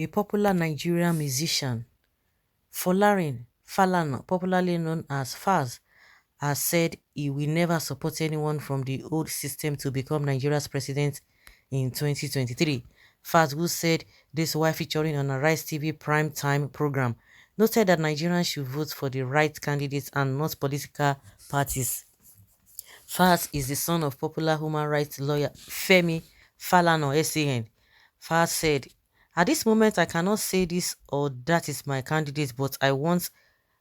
A popular Nigerian musician, Falana, popularly known as Falz, has said he will never support anyone from the old system to become Nigeria's president in 2023. Falz, who said this while featuring on a Rise TV prime time program, noted that Nigerians should vote for the right candidates and not political parties. Falz is the son of popular human rights lawyer Femi Falana SAN. Falz said, "At this moment, I cannot say this or that is my candidate, but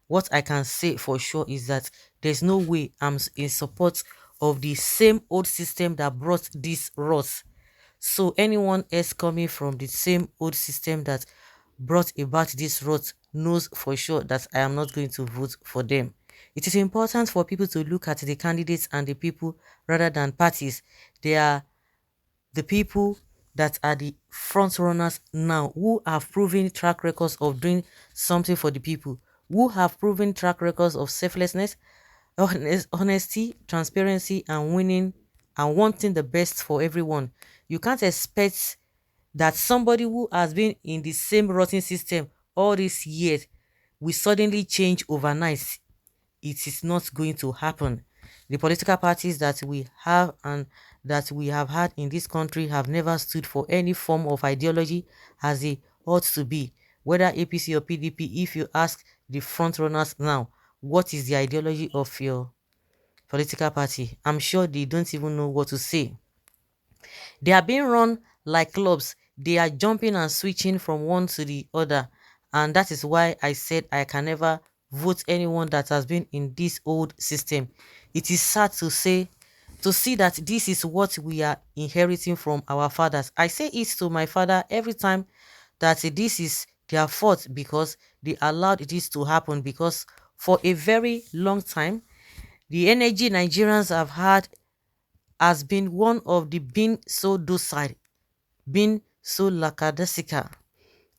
what I can say for sure is that there's no way I'm in support of the same old system that brought this rot. So anyone else coming from the same old system that brought about this rot knows for sure that I am not going to vote for them. It is important for people to look at the candidates and the people rather than parties. They are the people that are the front runners now, who have proven track records of doing something for the people, who have proven track records of selflessness, honesty, transparency, and winning and wanting the best for everyone. You can't expect that somebody who has been in the same rotten system all these years will suddenly change overnight. It is not going to happen. The political parties that we have and that we have had in this country have never stood for any form of ideology as they ought to be. Whether APC or PDP, if you ask the front runners now, what is the ideology of your political party? I'm sure they don't even know what to say. They are being run like clubs. They are jumping and switching from one to the other. And that is why I said I can never vote anyone that has been in this old system. It is sad to see that this is what we are inheriting from our fathers. I say it to my father every time that this is their fault because they allowed this to happen, because for a very long time the energy Nigerians have had has been one of the being so docile, being so lackadaisical.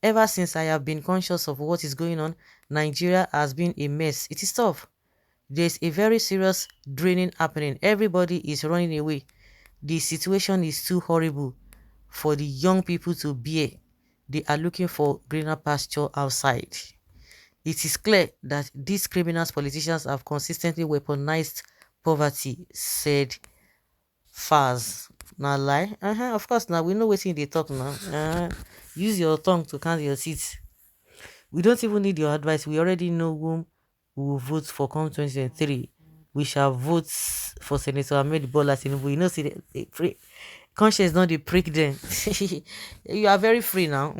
Ever since I have been conscious of what is going on, Nigeria has been a mess. It is tough. There's a very serious draining happening. Everybody is running away. The situation is too horrible for the young people to bear. They are looking for greener pasture outside. It is clear that these criminals politicians have consistently weaponized poverty, said Falz. Na lie? Of course, now we know wetin they talk now. Use your tongue to count your seats. We don't even need your advice. We already know whom we will vote for come 2023. We shall vote for Senator Ahmed Bola Tinubu. You know, see, conscience not the prick then. You are very free now.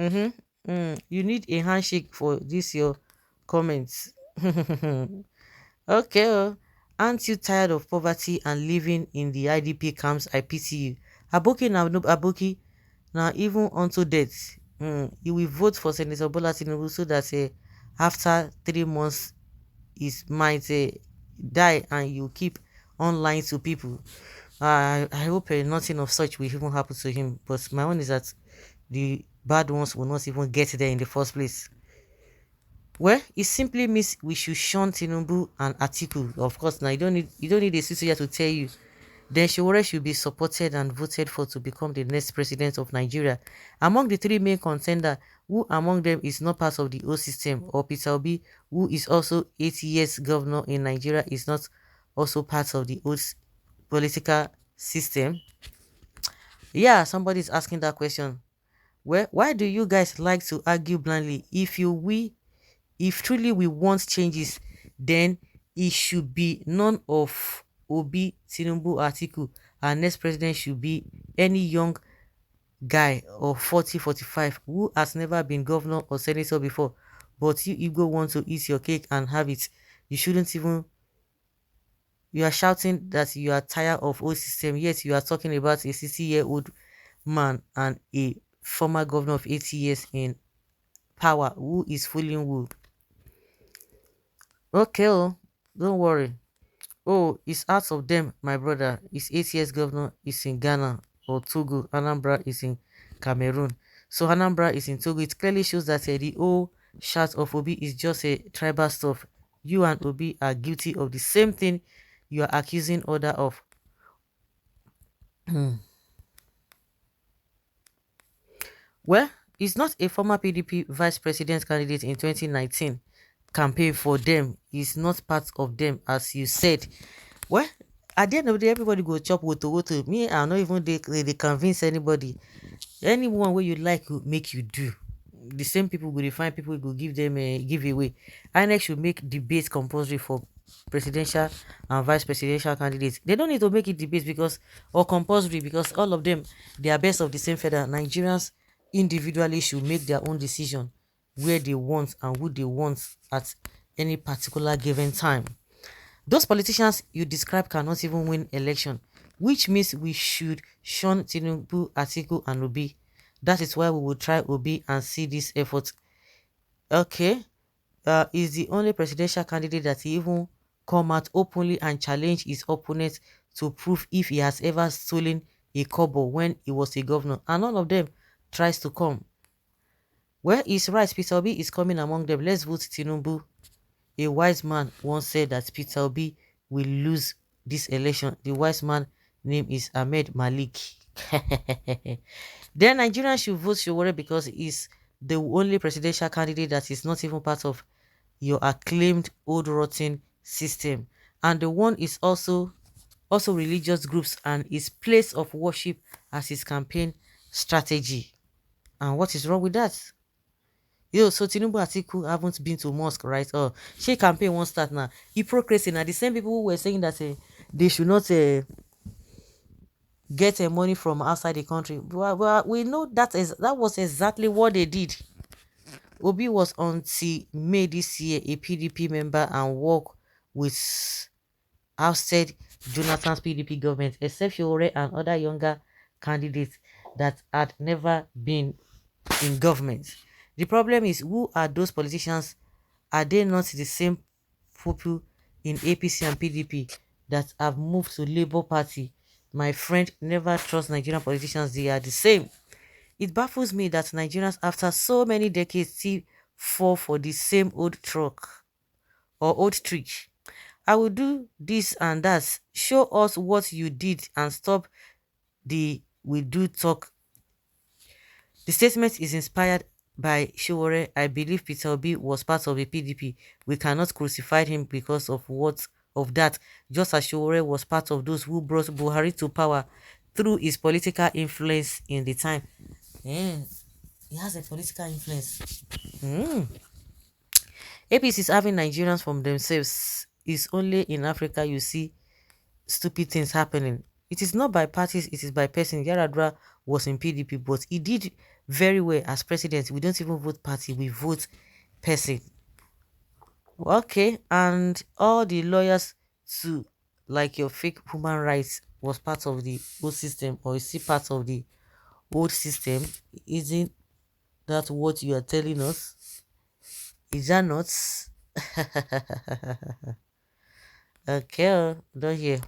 You need a handshake for this your comments. Okay. Aren't you tired of poverty and living in the IDP camps? I pity you. Aboki now, no Aboki now, even unto death. You will vote for Senator Bola Tinubu so that after 3 months he might die and you keep on lying to people. I hope nothing of such will even happen to him. But my own is that the bad ones will not even get there in the first place. Well, it simply means we should shun Tinubu and Atiku. Of course, now you don't need a sister here to tell you. Then Showore should be supported and voted for to become the next president of Nigeria. Among the 3 main contenders, who among them is not part of the old system, or Peter Obi, who is also 8 years governor in Nigeria, is not also part of the old political system? Yeah, somebody is asking that question. Well, why do you guys like to argue blindly? If truly we want changes, then it should be none of Obi, Tinubu, Atiku. Our next president should be any young guy of 40-45 who has never been governor or senator before. But you Igbo want to eat your cake and have it. You shouldn't even. You are shouting that you are tired of old system, yet you are talking about a 60-year-old man and a former governor of 80 years in power who is fooling who. Okay, don't worry. Oh, it's out of them, my brother. His 8 years governor is in Ghana or Togo. Anambra is in Cameroon. So Anambra is in Togo. It clearly shows that the whole shout of Obi is just a tribal stuff. You and Obi are guilty of the same thing you are accusing other of. Well, He's not a former PDP vice president candidate in 2019 campaign for them. He's not part of them, as you said. Well, at the end of the day, everybody go chop woto. Me, I not even they convince anybody. Anyone where you like will make you do. The same people will find people will give them a giveaway. INEC should make debate compulsory for presidential and vice presidential candidates. They don't need to make it debate because or compulsory because all of them they are best of the same feather. Nigerians individually should make their own decision where they want and who they want at any particular given time. Those politicians you describe cannot even win election, which means we should shun Tinubu, Atiku, and Obi. That is why we will try Obi and see this effort. Okay, is the only presidential candidate that he even come out openly and challenge his opponent to prove if he has ever stolen a kobo when he was a governor, and none of them tries to come. Where is right? Peter Obi is coming among them. Let's vote Tinubu. A wise man once said that Peter Obi will lose this election. The wise man name is Ahmed Malik. Then Nigerians should vote Showore because he's the only presidential candidate that is not even part of your acclaimed old rotten system. And the one is also religious groups and his place of worship as his campaign strategy. And what is wrong with that? Yo, so Tinubu Atiku haven't been to mosque, right? Oh, she campaign won't start now. Hypocrisy now. The same people who were saying that they should not get money from outside the country. Well, we know that was exactly what they did. Obi was until May this year a PDP member and worked with ousted Jonathan's PDP government, except Fiore and other younger candidates that had never been in government. The problem is, who are those politicians? Are they not the same people in APC and PDP that have moved to Labour Party? My friend, never trust Nigerian politicians. They are the same. It baffles me that Nigerians, after so many decades, still fall for the same old truck or old trick. I will do this and that. Show us what you did and stop the we do talk. The statement is inspired by Showore. I believe Peter Obi was part of the PDP. We cannot crucify him because of that, just as Showore was part of those who brought Buhari to power through his political influence in the time. Yeah, he has a political influence. APC is having Nigerians from themselves. It's only in Africa you see stupid things happening. It is not by parties, it is by person. Yaradra was in PDP, but he did very well as president. We don't even vote party, we vote person. Okay, and all the lawyers to like your fake human rights was part of the old system, or is still part of the old system. Isn't that what you are telling us? Is that not? Okay, don't hear.